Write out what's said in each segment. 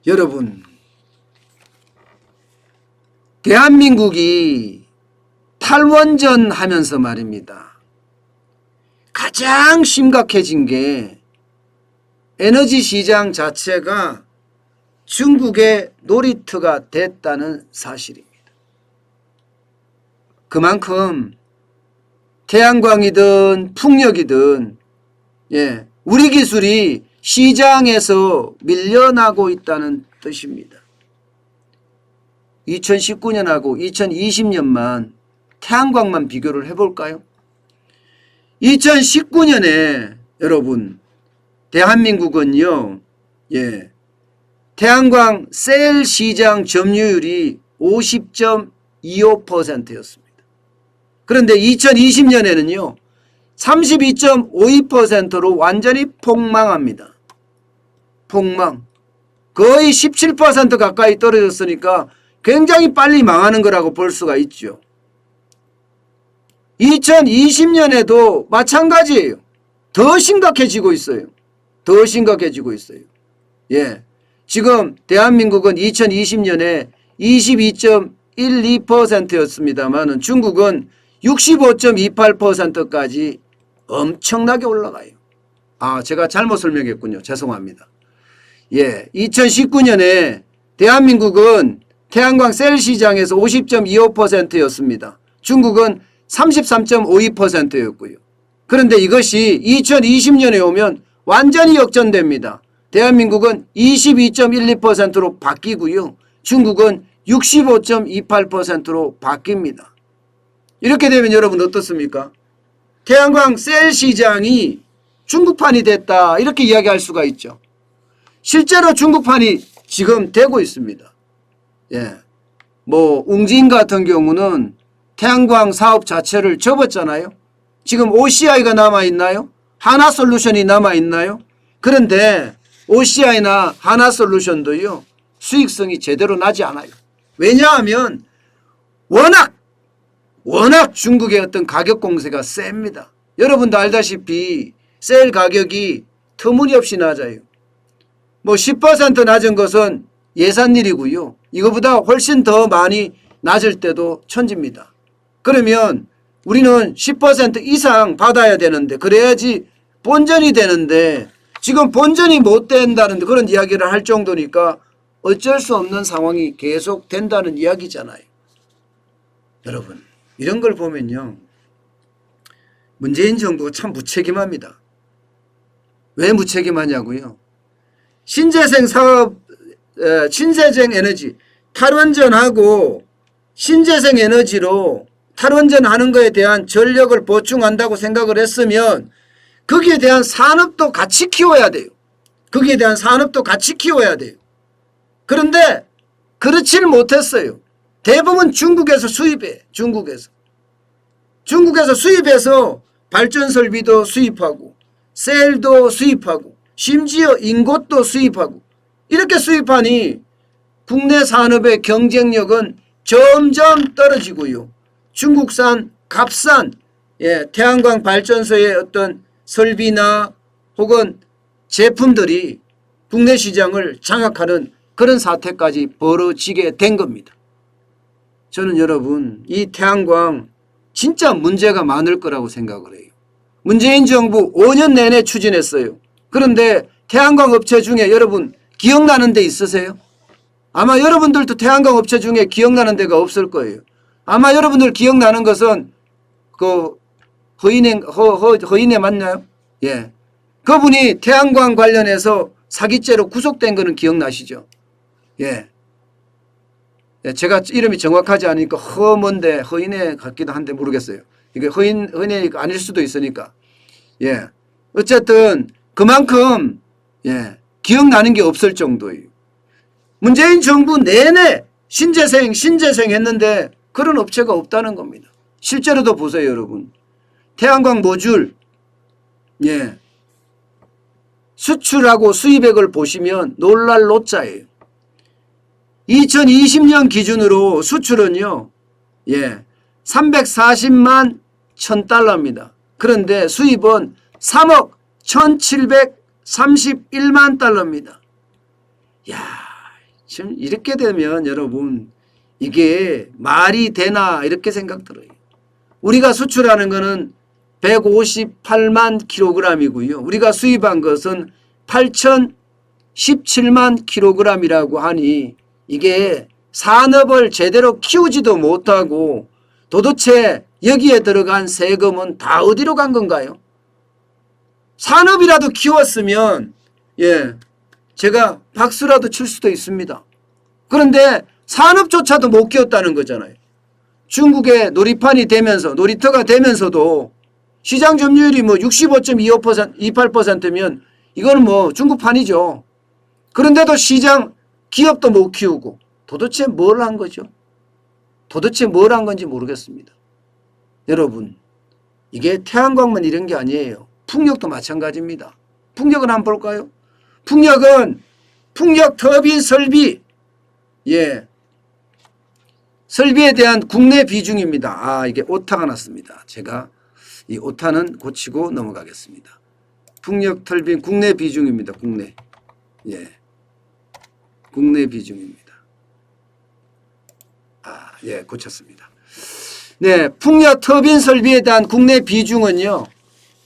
여러분, 대한민국이 탈원전 하면서 말입니다. 가장 심각해진 게 에너지 시장 자체가 중국의 놀이터가 됐다는 사실입니다. 그만큼 태양광이든 풍력이든 우리 기술이 시장에서 밀려나고 있다는 뜻입니다. 2019년하고 2020년만 태양광만 비교를 해볼까요? 2019년에 여러분 대한민국은요, 태양광 셀 시장 점유율이 50.25%였습니다. 그런데 2020년에는요, 32.52%로 완전히 폭망합니다. 폭망. 거의 17% 가까이 떨어졌으니까 굉장히 빨리 망하는 거라고 볼 수가 있죠. 2020년에도 마찬가지예요. 더 심각해지고 있어요. 더 심각해지고 있어요. 지금 대한민국은 2020년에 22.12%였습니다만 중국은 65.28%까지 엄청나게 올라가요. 제가 잘못 설명했군요. 죄송합니다. 2019년에 대한민국은 태양광 셀 시장에서 50.25%였습니다. 중국은 33.52%였고요. 그런데 이것이 2020년에 오면 완전히 역전됩니다. 대한민국은 22.12%로 바뀌고요. 중국은 65.28%로 바뀝니다. 이렇게 되면 여러분 어떻습니까? 태양광 셀 시장이 중국판이 됐다, 이렇게 이야기할 수가 있죠. 실제로 중국판이 지금 되고 있습니다. 웅진 같은 경우는 태양광 사업 자체를 접었잖아요. 지금 OCI가 남아있나요? 하나솔루션이 남아있나요? 그런데 OCI나 하나솔루션도요, 수익성이 제대로 나지 않아요. 왜냐하면 워낙 중국의 어떤 가격 공세가 셉니다. 여러분도 알다시피 셀 가격이 터무니없이 낮아요. 10% 낮은 것은 예산일이고요. 이거보다 훨씬 더 많이 낮을 때도 천지입니다. 그러면 우리는 10% 이상 받아야 되는데, 그래야지 본전이 되는데, 지금 본전이 못 된다는 그런 이야기를 할 정도니까 어쩔 수 없는 상황이 계속 된다는 이야기잖아요. 여러분, 이런 걸 보면요, 문재인 정부가 참 무책임합니다. 왜 무책임하냐고요? 신재생 사업, 신재생 에너지, 탈원전하고 신재생 에너지로 탈원전하는 것에 대한 전력을 보충한다고 생각을 했으면 거기에 대한 산업도 같이 키워야 돼요. 거기에 대한 산업도 같이 키워야 돼요. 그런데 그렇지를 못했어요. 대부분 중국에서 수입해. 중국에서 수입해서 발전 설비도 수입하고 셀도 수입하고 심지어 인곳도 수입하고, 이렇게 수입하니 국내 산업의 경쟁력은 점점 떨어지고요. 중국산 값싼 태양광 발전소의 어떤 설비나 혹은 제품들이 국내 시장을 장악하는 그런 사태까지 벌어지게 된 겁니다. 저는 여러분, 이 태양광 진짜 문제가 많을 거라고 생각을 해요. 문재인 정부 5년 내내 추진했어요. 그런데 태양광 업체 중에 여러분 기억나는 데 있으세요? 아마 여러분들도 태양광 업체 중에 기억나는 데가 없을 거예요. 아마 여러분들 기억나는 것은 허인혜 맞나요? 그분이 태양광 관련해서 사기죄로 구속된 거는 기억나시죠? 제가 이름이 정확하지 않으니까 허인혜 같기도 한데 모르겠어요. 이게 허인혜 아닐 수도 있으니까. 어쨌든 그만큼 기억나는 게 없을 정도예요. 문재인 정부 내내 신재생 했는데 그런 업체가 없다는 겁니다. 실제로도 보세요, 여러분. 태양광 모듈 수출하고 수입액을 보시면 놀랄 노자예요. 2020년 기준으로 수출은요, 340만 1000달러입니다. 그런데 수입은 3억 1731만 달러입니다. 지금 이렇게 되면 여러분 이게 말이 되나 이렇게 생각 들어요. 우리가 수출하는 거는 158만 킬로그램이고요. 우리가 수입한 것은 8,017만 킬로그램이라고 하니 이게 산업을 제대로 키우지도 못하고 도대체 여기에 들어간 세금은 다 어디로 간 건가요? 산업이라도 키웠으면 제가 박수라도 칠 수도 있습니다. 그런데 산업조차도 못 키웠다는 거잖아요. 중국의 놀이판이 되면서 놀이터가 되면서도 시장 점유율이 뭐 65.28%면 이거는 뭐 중국판이죠. 그런데도 시장 기업도 못 키우고 도대체 뭘 한 거죠? 도대체 뭘 한 건지 모르겠습니다. 여러분 이게 태양광만 이런 게 아니에요. 풍력도 마찬가지입니다. 풍력은 한번 볼까요? 풍력은 풍력 터빈 설비 설비에 대한 국내 비중입니다. 이게 오타가 났습니다. 제가 이 오타는 고치고 넘어가겠습니다. 풍력 터빈 국내 비중입니다. 국내 비중입니다. 고쳤습니다. 풍력 터빈 설비에 대한 국내 비중은요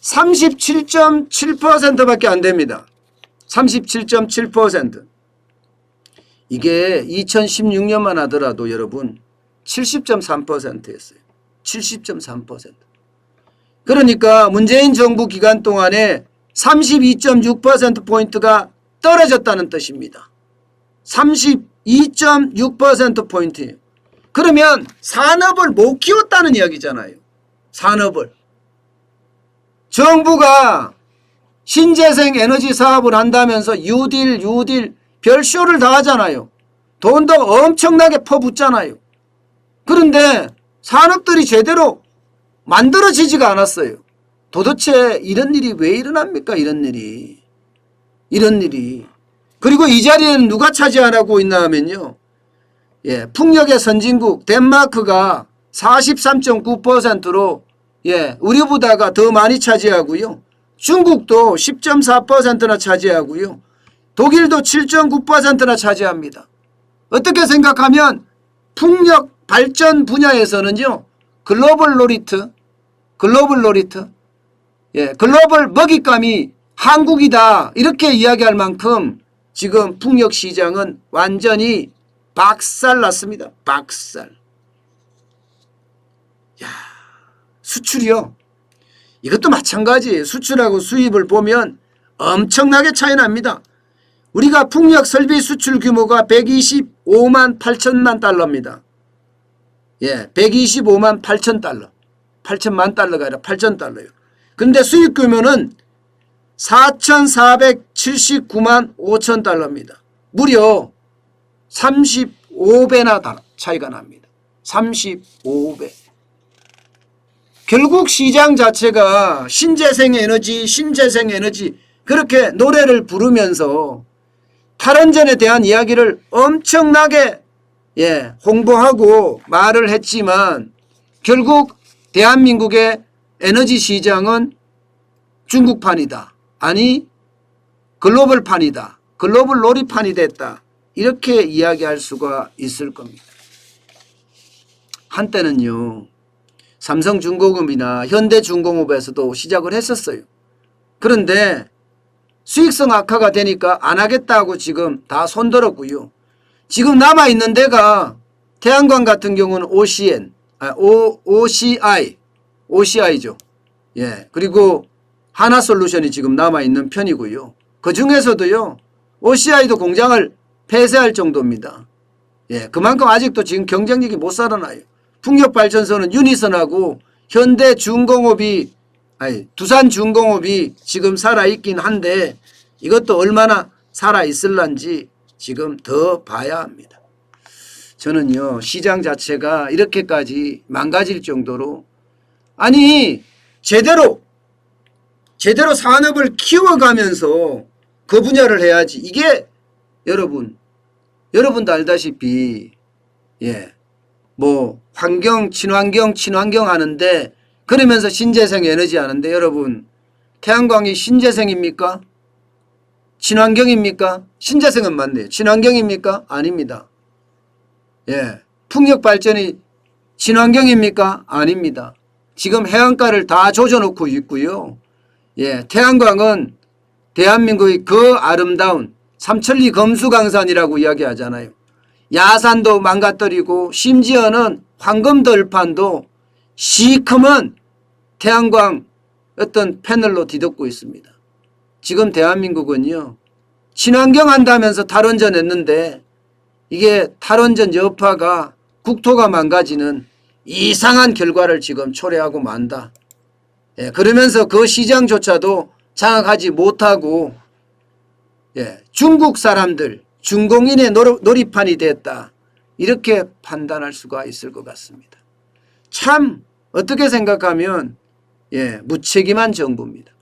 37.7%밖에 안 됩니다. 37.7%. 이게 2016년만 하더라도 여러분 70.3%였어요. 70.3%. 그러니까 문재인 정부 기간 동안에 32.6%포인트가 떨어졌다는 뜻입니다. 32.6%포인트예요. 그러면 산업을 못 키웠다는 이야기잖아요. 산업을. 정부가 신재생 에너지 사업을 한다면서 뉴딜 별쇼를 다 하잖아요. 돈도 엄청나게 퍼붓잖아요. 그런데 산업들이 제대로 만들어지지가 않았어요. 도대체 이런 일이 왜 일어납니까? 이런 일이. 그리고 이 자리에는 누가 차지하고 있나 하면요. 풍력의 선진국 덴마크가 43.9%로 우리보다가 더 많이 차지하고요. 중국도 10.4%나 차지하고요. 독일도 7.9%나 차지합니다. 어떻게 생각하면 풍력 발전 분야에서는요. 글로벌 놀이터, 글로벌 먹잇감이 한국이다 이렇게 이야기할 만큼 지금 풍력 시장은 완전히 박살났습니다. 박살. 수출이요. 이것도 마찬가지예요. 수출하고 수입을 보면 엄청나게 차이 납니다. 우리가 풍력 설비 수출 규모가 125만 8천만 달러입니다. 125만 8천 달러. 8천만 달러가 아니라 8천 달러예요. 근데 수입 규모는 4,479만 5천 달러입니다. 무려 35배나 차이가 납니다. 35배. 결국 시장 자체가 신재생 에너지 그렇게 노래를 부르면서 탈원전에 대한 이야기를 엄청나게 홍보하고 말을 했지만 결국 대한민국의 에너지 시장은 중국판이다. 아니 글로벌판이다. 글로벌 놀이판이 됐다. 이렇게 이야기할 수가 있을 겁니다. 한때는요. 삼성중공업이나 현대중공업에서도 시작을 했었어요. 그런데 수익성 악화가 되니까 안 하겠다고 지금 다 손들었고요. 지금 남아있는 데가 태양광 같은 경우는 OCI죠. 그리고 하나솔루션이 지금 남아있는 편이고요. 그 중에서도요. OCI도 공장을 폐쇄할 정도입니다. 그만큼 아직도 지금 경쟁력이 못 살아나요. 풍력발전소는 유니선하고 두산중공업이 지금 살아있긴 한데 이것도 얼마나 살아있을런지 지금 더 봐야 합니다. 저는요 시장 자체가 이렇게까지 망가질 정도로 제대로 산업을 키워가면서 그 분야를 해야지. 이게 여러분도 알다시피 친환경 하는데 그러면서 신재생 에너지 하는데 여러분 태양광이 신재생입니까? 친환경입니까? 신재생은 맞네요. 친환경입니까? 아닙니다. 예. 풍력 발전이 친환경입니까? 아닙니다. 지금 해안가를 다 조져놓고 있고요. 예. 태양광은 대한민국의 그 아름다운 삼천리 금수강산이라고 이야기하잖아요. 야산도 망가뜨리고 심지어는 황금들판도 시커먼 태양광 어떤 패널로 뒤덮고 있습니다. 지금 대한민국은요. 친환경 한다면서 탈원전 했는데 이게 탈원전 여파가 국토가 망가지는 이상한 결과를 지금 초래하고 만다. 예, 그러면서 그 시장조차도 장악하지 못하고 중국 사람들 중공인의 놀이판이 됐다. 이렇게 판단할 수가 있을 것 같습니다. 참 어떻게 생각하면 무책임한 정부입니다.